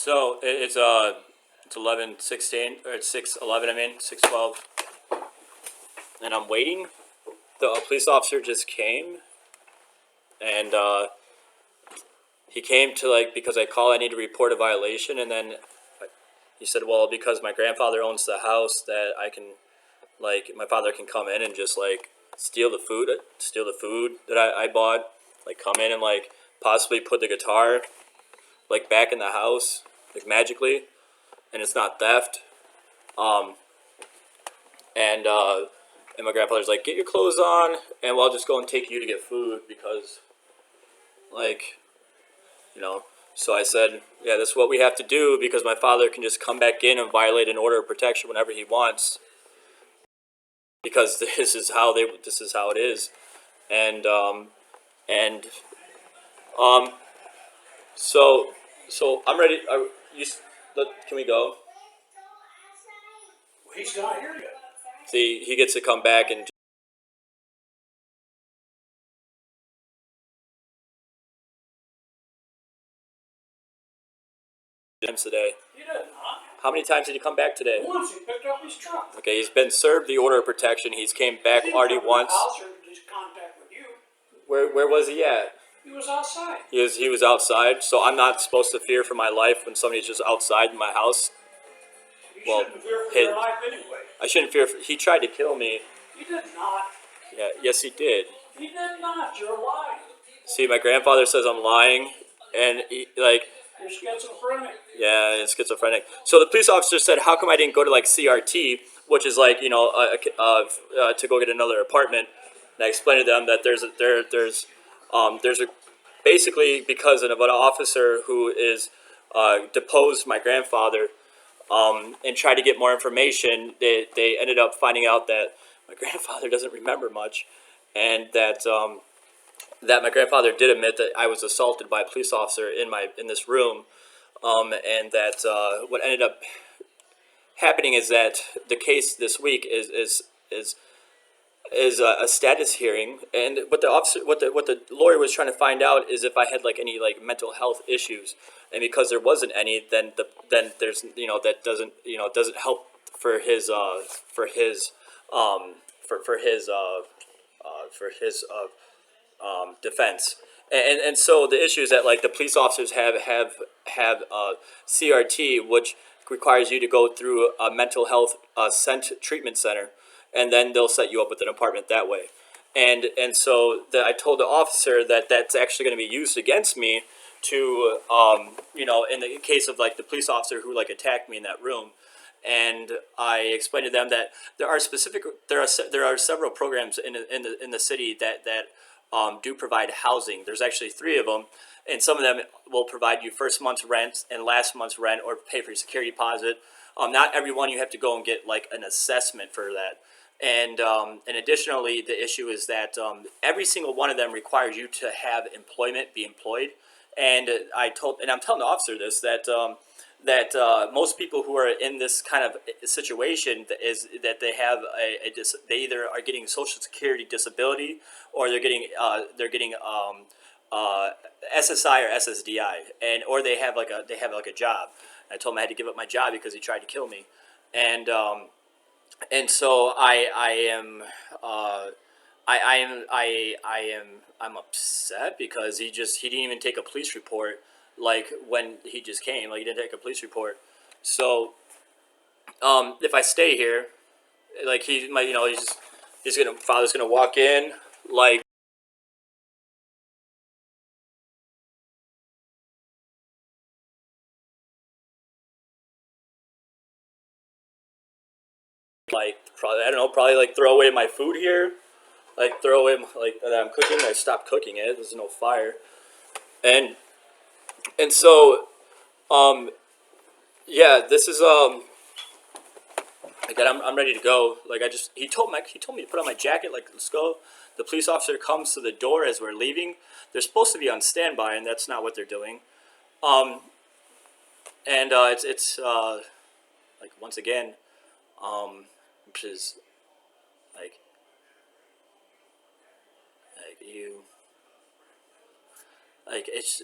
So it's 11:16 or it's 6:11. I mean 6:12, and I'm waiting. The police officer just came, and he came to because I call. I need to report a violation, and then he said, "Well, because my grandfather owns the house, that I can my father can come in and just steal the food that I bought, come in and possibly put the guitar back in the house magically, and it's not theft." Um, and and my grandfather's like, "Get your clothes on, and we'll just go and take you to get food because like you know." So I said, "Yeah, that's what we have to do because my father can just come back in and violate an order of protection whenever he wants because this is how it is." And and um so I'm ready. Can we go? He's not here yet. See, he gets to come back and times today. He did not. How many times did he come back today? Once he picked up his truck. Okay, he's been served the order of protection. He's came back He didn't already come to the once. house or just contact with you. Where was he at? He was outside. He was outside. So I'm not supposed to fear for my life when somebody's just outside my house. You Well, shouldn't fear for your life anyway. I shouldn't fear. He tried to kill me. He did not. Yeah, yes, he did. He did not. You're lying. See, my grandfather says I'm lying, and You're schizophrenic. yeah, it's schizophrenic. So the police officer said, "How come I didn't go to CRT, which is to go get another apartment?" And I explained to them that there's a basically because of an officer who is deposed my grandfather and tried to get more information. They ended up finding out that my grandfather doesn't remember much, and that my grandfather did admit that I was assaulted by a police officer in this room, and that what ended up happening is that the case this week is a status hearing, and what the lawyer was trying to find out is if I had any mental health issues, and because there wasn't any, then there's doesn't help for his defense. And so the issue is that the police officers have CRT, which requires you to go through a mental health treatment center, and then they'll set you up with an apartment that way. And so I told the officer that that's actually going to be used against me to in the case of the police officer who attacked me in that room. And I explained to them that there are several programs in the city that do provide housing. There's actually 3 of them, and some of them will provide you first month's rent and last month's rent, or pay for your security deposit. Not every one you have to go and get an assessment for that. And additionally, the issue is that every single one of them requires you to have employment, be employed. And I'm telling the officer this, that most people who are in this kind of situation is that they have they either are getting Social Security disability, or they're getting SSI or SSDI, or they have a job. I told him I had to give up my job because he tried to kill me, and so I'm upset because he didn't even take a police report when he just came. He didn't take a police report. So if I stay here, father's gonna walk in probably, I don't know, probably throw away my food here, throw away that I'm cooking. I stopped cooking it. There's no fire, and so yeah, this is again, I'm ready to go. He told me to put on my jacket. Let's go. The police officer comes to the door as we're leaving. They're supposed to be on standby, and that's not what they're doing. And it's once again, which is you, it's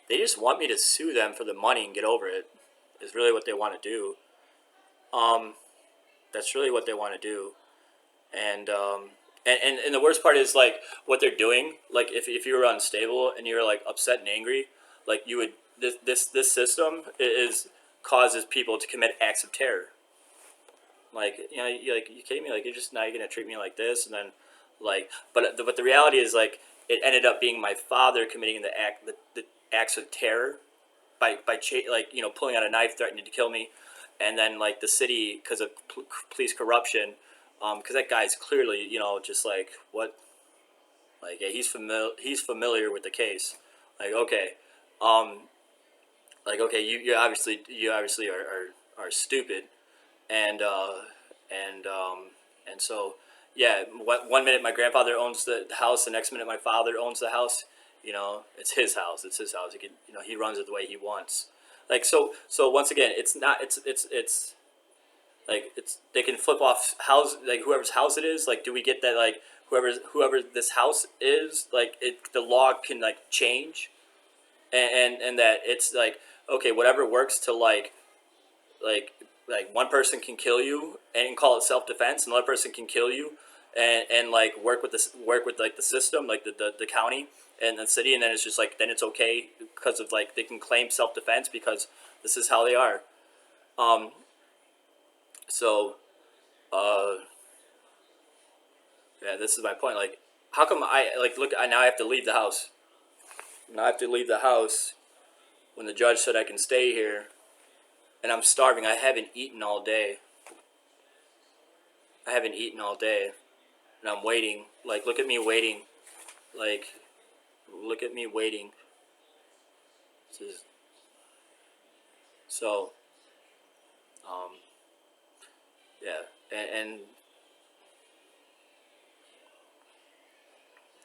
They just want me to sue them for the money and get over it. Is really what they want to do. That's really what they want to do. And and the worst part is like what they're doing. Like if you were unstable and you were like upset and angry, like you would this system is causes people to commit acts of terror. Like you kidding me? Like you're just now you're gonna treat me like this, and then like but the reality is like it ended up being my father committing the acts of terror like pulling out a knife, threatening to kill me, and then like the city because of police corruption, because that guy's clearly just like what, like yeah, he's familiar with the case, like okay, um, you obviously are stupid, and and so yeah, one minute my grandfather owns the house, the next minute my father owns the house. It's his house. It's his house. He can, he runs it the way he wants. Like so once again, it's not. It's like they can flip off house, like whoever's house it is. Like, do we get that? Like whoever this house is, like the law can like change, and that it's like okay, whatever works to like one person can kill you and call it self defense, another person can kill you and like work with like the system, like the county and the city, and then it's just like then it's okay because of like they can claim self defense because this is how they are. Um, so uh, yeah, this is my point. Like, how come I like look? Now I have to leave the house. Now I have to leave the house when the judge said I can stay here, and I'm starving. I haven't eaten all day. I haven't eaten all day, and I'm waiting. Like, look at me waiting. Like, look at me waiting. So, um, yeah, and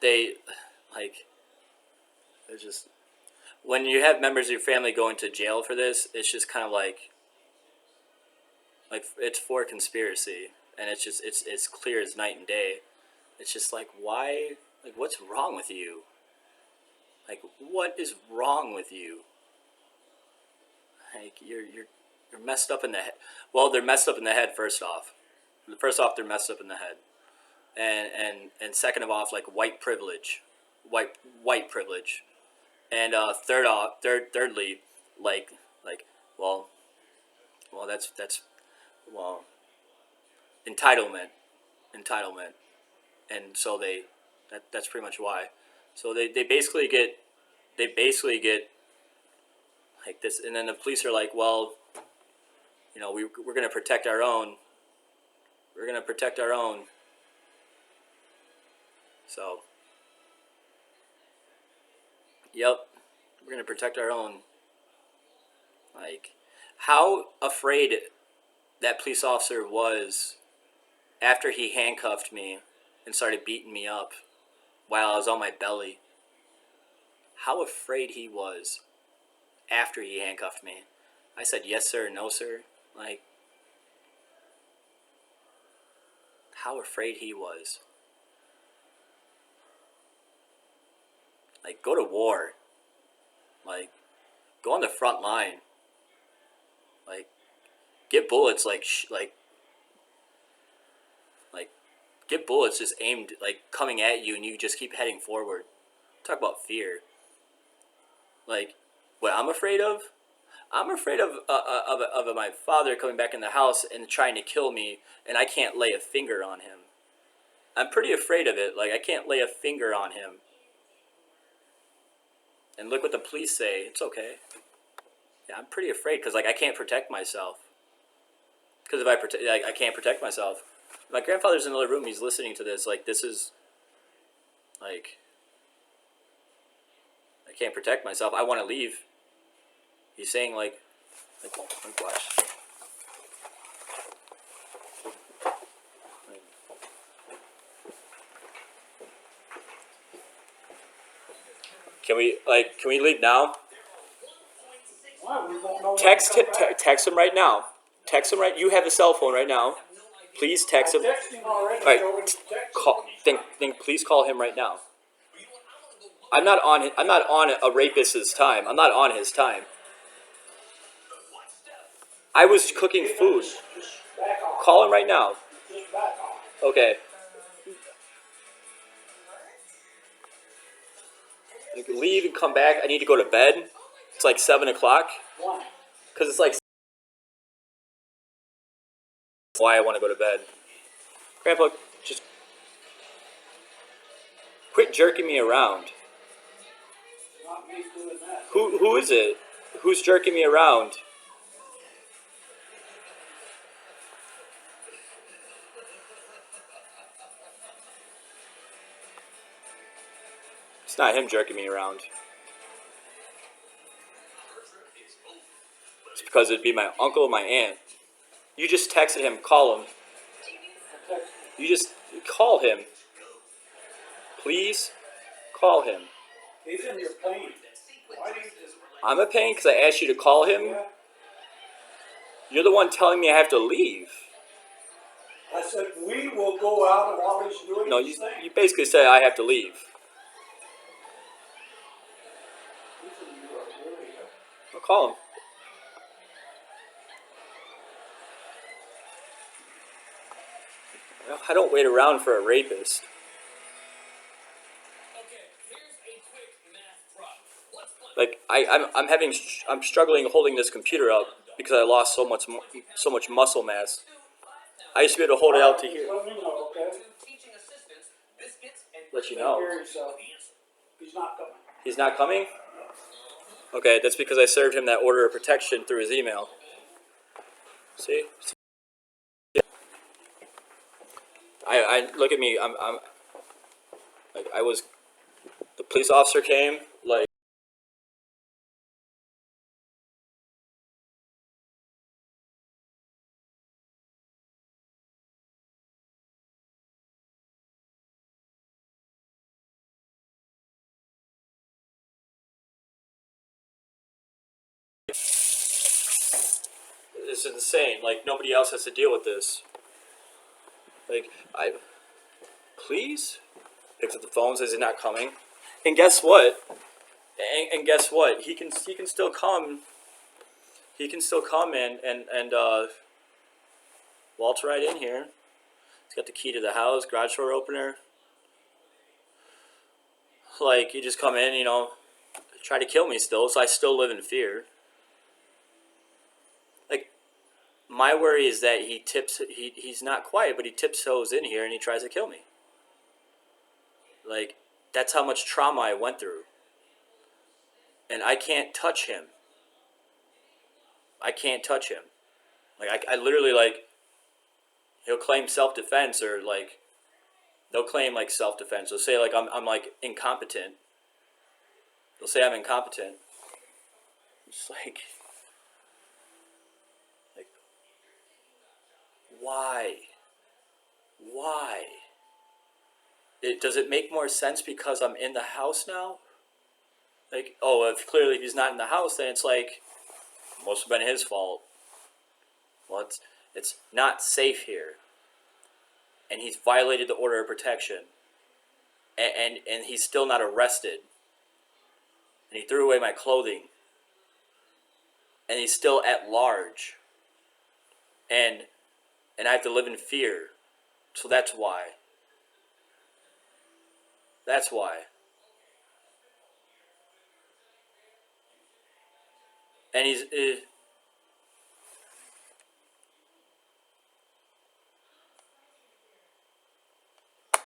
they, like, it's just when you have members of your family going to jail for this, it's just kind of like it's for conspiracy, and it's just it's clear as night and day. It's just like why, like what's wrong with you? Like what is wrong with you? Like you're messed up in the head. Well, they're messed up in the head. First off, they're messed up in the head, and second of all, like white privilege, and thirdly, like well, that's well entitlement, and so that's pretty much why. So they basically get like this, and then the police are like, well, we're gonna protect our own. We're gonna protect our own. So, yep, we're gonna protect our own. Like, how afraid that police officer was after he handcuffed me and started beating me up while I was on my belly. How afraid he was after he handcuffed me. I said yes sir, no sir. Like, how afraid he was. Like, go to war. Like, go on the front line. Like, get bullets like get bullets just aimed like coming at you, and you just keep heading forward. Talk about fear. Like, what I'm afraid of? I'm afraid of my father coming back in the house and trying to kill me, and I can't lay a finger on him. I'm pretty afraid of it. Like, I can't lay a finger on him. And look what the police say. It's okay. Yeah, I'm pretty afraid because like I can't protect myself. Because if I can't protect myself. My grandfather's in another room. He's listening to this. Like, this is like I can't protect myself. I want to leave. He's saying like watch. Can we leave now? Why? We won't know when Text they come back. text him right now. Text him right. You have a cell phone right now. Please text him. I texted him already. All right, Joey texted call. him. Then please call him right now. I'm not on. I'm not on a rapist's time. I'm not on his time. I was cooking food. Just back off. Call him right now. Just back off. Okay. Like, leave and come back. I need to go to bed. It's like 7 o'clock. Why? Because it's like why I want to go to bed. Grandpa, just quit jerking me around. Not me doing that. Who is it? Who's jerking me around? It's not him jerking me around. It's because it'd be my uncle or my aunt. You just texted him. Call him. You just call him. Please call him. He's in your plane. Why do you? I'm a pain because I asked you to call him. Yeah. You're the one telling me I have to leave. I said we will go out while he's doing No, his you thing. basically said I have to leave. Listen, you are really I'll call him. I don't wait around for a rapist. Like I'm struggling holding this computer up because I lost so much muscle mass. I used to be able to hold it out to here. Let me know, okay? Let you know. Hear yourself. He's not coming. He's not coming? Okay, that's because I served him that order of protection through his email. See? I look at me. I'm like I was. The police officer came. Like it's insane. Like nobody else has to deal with this. Like please picks up the phone, says he's not coming, and guess what? And guess what? He can still come. He can still come and waltz right in here. He's got the key to the house, garage door opener. Like you just come in, try to kill me still, so I still live in fear. Like my worry is that he's not quiet, but he tiptoes in here and he tries to kill me. Like that's how much trauma I went through. And I can't touch him. I can't touch him. Like I literally like he'll claim self-defense or like they'll claim like self-defense. They'll say like I'm like incompetent. They'll say I'm incompetent. It's like why? Why? Does it make more sense because I'm in the house now? Like, oh, if clearly if he's not in the house, then it's like must have been his fault. Well, it's not safe here, and he's violated the order of protection, and he's still not arrested, and he threw away my clothing, and he's still at large, and I have to live in fear, so that's why. That's why. And